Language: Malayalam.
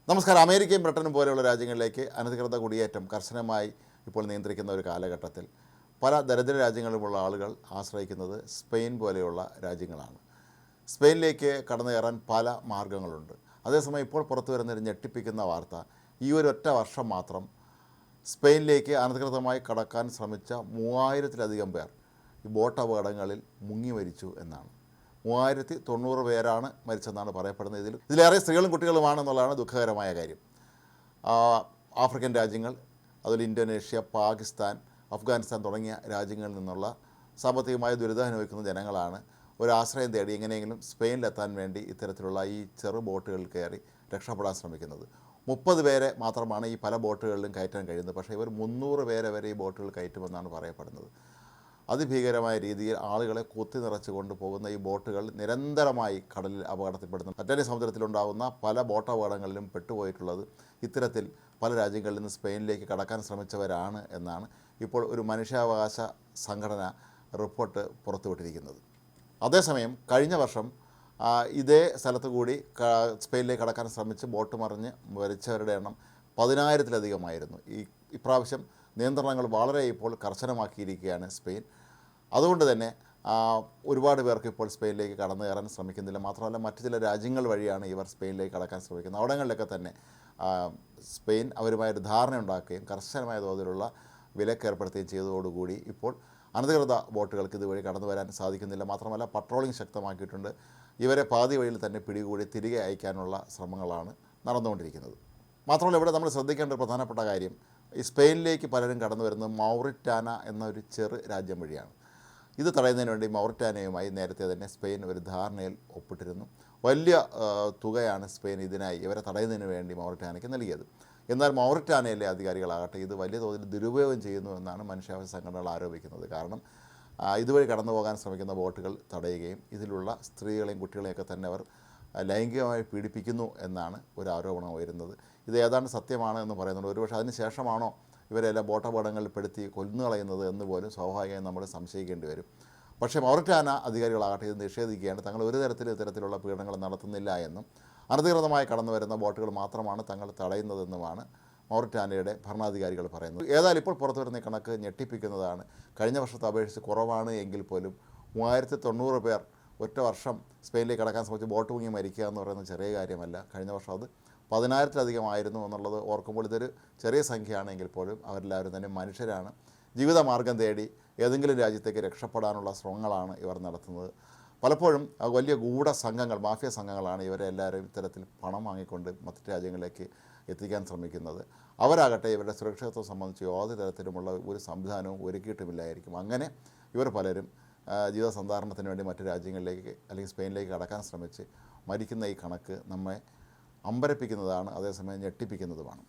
നമസ്കാരം. അമേരിക്കയും ബ്രിട്ടനും പോലെയുള്ള രാജ്യങ്ങളിലേക്ക് അനധികൃത കുടിയേറ്റം കർശനമായി ഇപ്പോൾ നിയന്ത്രിക്കുന്ന ഒരു കാലഘട്ടത്തിൽ പല ദരിദ്ര രാജ്യങ്ങളിലുമുള്ള ആളുകൾ ആശ്രയിക്കുന്നത് സ്പെയിൻ പോലെയുള്ള രാജ്യങ്ങളാണ്. സ്പെയിനിലേക്ക് കടന്നു കയറാൻ പല മാർഗങ്ങളുണ്ട്. അതേസമയം ഇപ്പോൾ പുറത്തു വരുന്നൊരു ഞെട്ടിപ്പിക്കുന്ന വാർത്ത, ഈ ഒരൊറ്റ വർഷം മാത്രം സ്പെയിനിലേക്ക് അനധികൃതമായി കടക്കാൻ ശ്രമിച്ച 3000-ലധികം പേർ ഈ ബോട്ട് അപകടങ്ങളിൽ മുങ്ങി മരിച്ചു എന്നാണ്. 3090 പേരാണ് മരിച്ചെന്നാണ് പറയപ്പെടുന്നത്. ഇതിലേറെ സ്ത്രീകളും കുട്ടികളുമാണെന്നുള്ളതാണ് ദുഃഖകരമായ കാര്യം. ആഫ്രിക്കൻ രാജ്യങ്ങൾ, അതുപോലെ ഇന്തോനേഷ്യ, പാകിസ്ഥാൻ, അഫ്ഗാനിസ്ഥാൻ തുടങ്ങിയ രാജ്യങ്ങളിൽ നിന്നുള്ള സാമ്പത്തികമായി ദുരിതം അനുഭവിക്കുന്ന ജനങ്ങളാണ് ഒരാശ്രയം തേടി എങ്ങനെയെങ്കിലും സ്പെയിനിലെത്താൻ വേണ്ടി ഇത്തരത്തിലുള്ള ഈ ചെറു ബോട്ടുകളിൽ കയറി രക്ഷപ്പെടാൻ ശ്രമിക്കുന്നത്. 30 പേരെ മാത്രമാണ് ഈ പല ബോട്ടുകളിലും കയറ്റാൻ കഴിയുന്നത്. പക്ഷേ ഇവർ 300 പേരെ വരെ ഈ ബോട്ടുകൾ കയറ്റുമെന്നാണ് പറയപ്പെടുന്നത്. അതിഭീകരമായ രീതിയിൽ ആളുകളെ കുത്തി നിറച്ച് കൊണ്ടുപോകുന്ന ഈ ബോട്ടുകൾ നിരന്തരമായി കടലിൽ അപകടത്തിൽപ്പെടുന്നു. അറ്റ്ലാന്റിക് സമുദ്രത്തിലുണ്ടാകുന്ന പല ബോട്ട് അപകടങ്ങളിലും പെട്ടുപോയിട്ടുള്ളത് ഇത്തരത്തിൽ പല രാജ്യങ്ങളിൽ നിന്ന് സ്പെയിനിലേക്ക് കടക്കാൻ ശ്രമിച്ചവരാണ് എന്നാണ് ഇപ്പോൾ ഒരു മനുഷ്യാവകാശ സംഘടന റിപ്പോർട്ട് പുറത്തുവിട്ടിരിക്കുന്നത്. അതേസമയം കഴിഞ്ഞ വർഷം ഇതേ സ്ഥലത്ത് കൂടി സ്പെയിനിലേക്ക് കടക്കാൻ ശ്രമിച്ച് ബോട്ട് മറിഞ്ഞ് മരിച്ചവരുടെ എണ്ണം 10,000-ലധികമായിരുന്നു. ഇപ്രാവശ്യം നിയന്ത്രണങ്ങൾ വളരെ ഇപ്പോൾ കർശനമാക്കിയിരിക്കുകയാണ് സ്പെയിൻ. അതുകൊണ്ട് തന്നെ ഒരുപാട് പേർക്ക് ഇപ്പോൾ സ്പെയിനിലേക്ക് കടന്നു കയറാൻ ശ്രമിക്കുന്നില്ല. മാത്രമല്ല, മറ്റു ചില രാജ്യങ്ങൾ വഴിയാണ് ഇവർ സ്പെയിനിലേക്ക് കടക്കാൻ ശ്രമിക്കുന്നത്. അവിടങ്ങളിലൊക്കെ തന്നെ സ്പെയിൻ അവരുമായൊരു ധാരണ ഉണ്ടാക്കുകയും കർശനമായ തോതിലുള്ള വിലക്കേർപ്പെടുത്തുകയും ചെയ്തതോടുകൂടി ഇപ്പോൾ അനധികൃത ബോട്ടുകൾക്ക് ഇതുവഴി കടന്നു വരാൻ സാധിക്കുന്നില്ല. മാത്രമല്ല, പട്രോളിംഗ് ശക്തമാക്കിയിട്ടുണ്ട്. ഇവരെ പാതി വഴിയിൽ തന്നെ പിടികൂടി തിരികെ അയക്കാനുള്ള ശ്രമങ്ങളാണ് നടന്നുകൊണ്ടിരിക്കുന്നത്. മാത്രമല്ല, ഇവിടെ നമ്മൾ ശ്രദ്ധിക്കേണ്ട ഒരു പ്രധാനപ്പെട്ട കാര്യം, ഈ സ്പെയിനിലേക്ക് പലരും കടന്നു വരുന്നത് മൗറിറ്റാന എന്നൊരു ചെറു രാജ്യം വഴിയാണ്. ഇത് തടയുന്നതിന് വേണ്ടി മൗറിറ്റാനയുമായി നേരത്തെ തന്നെ സ്പെയിൻ ഒരു ധാരണയിൽ ഒപ്പിട്ടിരുന്നു. വലിയ തുകയാണ് സ്പെയിൻ ഇതിനായി ഇവരെ തടയുന്നതിന് വേണ്ടി മൗറിറ്റാനയ്ക്ക് നൽകിയത്. എന്നാൽ മൗറിറ്റാനയിലെ അധികാരികളാകട്ടെ ഇത് വലിയ തോതിൽ ദുരുപയോഗം ചെയ്യുന്നു എന്നാണ് മനുഷ്യാവകാശ സംഘടനകൾ ആരോപിക്കുന്നത്. കാരണം ഇതുവഴി കടന്നു പോകാൻ ശ്രമിക്കുന്ന ബോട്ടുകൾ തടയുകയും ഇതിലുള്ള സ്ത്രീകളെയും കുട്ടികളെയൊക്കെ തന്നെ അവർ ലൈംഗികമായി പീഡിപ്പിക്കുന്നു എന്നാണ് ഒരു ആരോപണം ഉയരുന്നത്. ഇത് ഏതാണ്ട് സത്യമാണ് എന്ന് പറയുന്നുണ്ട്. ഒരുപക്ഷെ അതിന് ശേഷമാണോ ഇവരെല്ലാം ബോട്ടപകടങ്ങളിൽ പെടുത്തി കൊന്നുകളയുന്നത് എന്ന് പോലും സ്വാഭാവികമായി നമ്മൾ സംശയിക്കേണ്ടി വരും. പക്ഷേ മൗറിറ്റാന അധികാരികളാകട്ടെ ഇത് നിഷേധിക്കുകയാണ്. തങ്ങൾ ഒരു തരത്തിലും ഇത്തരത്തിലുള്ള പീഡനങ്ങൾ നടത്തുന്നില്ല എന്നും അനധികൃതമായി കടന്നു വരുന്ന ബോട്ടുകൾ മാത്രമാണ് തങ്ങൾ തടയുന്നതെന്നുമാണ് മൗറിറ്റാനയുടെ ഭരണാധികാരികൾ പറയുന്നത്. ഏതായാലും ഇപ്പോൾ പുറത്തു വരുന്ന കണക്ക് ഞെട്ടിപ്പിക്കുന്നതാണ്. കഴിഞ്ഞ വർഷത്തെ അപേക്ഷിച്ച് കുറവാണ് എങ്കിൽ പോലും 3090 പേർ ഒറ്റ വർഷം സ്പെയിനിലേക്ക് കടക്കാൻ ശ്രമിച്ച് ബോട്ട് മുങ്ങി മരിക്കുക എന്ന് പറയുന്നത് ചെറിയ കാര്യമല്ല. കഴിഞ്ഞ വർഷം അത് 10,000-ലധികമായിരുന്നു എന്നുള്ളത് ഓർക്കുമ്പോൾ ഇതൊരു ചെറിയ സംഖ്യയാണെങ്കിൽ പോലും അവരെല്ലാവരും തന്നെ മനുഷ്യരാണ്. ജീവിതമാർഗം തേടി ഏതെങ്കിലും രാജ്യത്തേക്ക് രക്ഷപ്പെടാനുള്ള ശ്രമങ്ങളാണ് ഇവർ നടത്തുന്നത്. പലപ്പോഴും വലിയ ഗൂഢ സംഘങ്ങൾ, മാഫിയ സംഘങ്ങളാണ് ഇവരെല്ലാവരും ഇത്തരത്തിൽ പണം വാങ്ങിക്കൊണ്ട് മറ്റു രാജ്യങ്ങളിലേക്ക് എത്തിക്കാൻ ശ്രമിക്കുന്നത്. അവരാകട്ടെ ഇവരുടെ സുരക്ഷിതത്വം സംബന്ധിച്ച് യാതൊരു തരത്തിലുമുള്ള ഒരു സംവിധാനവും ഒരുക്കിയിട്ടുമില്ലായിരിക്കും. അങ്ങനെ ഇവർ പലരും ജീവിത സന്ധാരണത്തിന് വേണ്ടി മറ്റു രാജ്യങ്ങളിലേക്ക് അല്ലെങ്കിൽ സ്പെയിനിലേക്ക് കടക്കാൻ ശ്രമിച്ച് മരിക്കുന്ന ഈ കണക്ക് നമ്മെ അമ്പരപ്പിക്കുന്നതാണ്, അതേസമയം ഞെട്ടിപ്പിക്കുന്നതുമാണ്.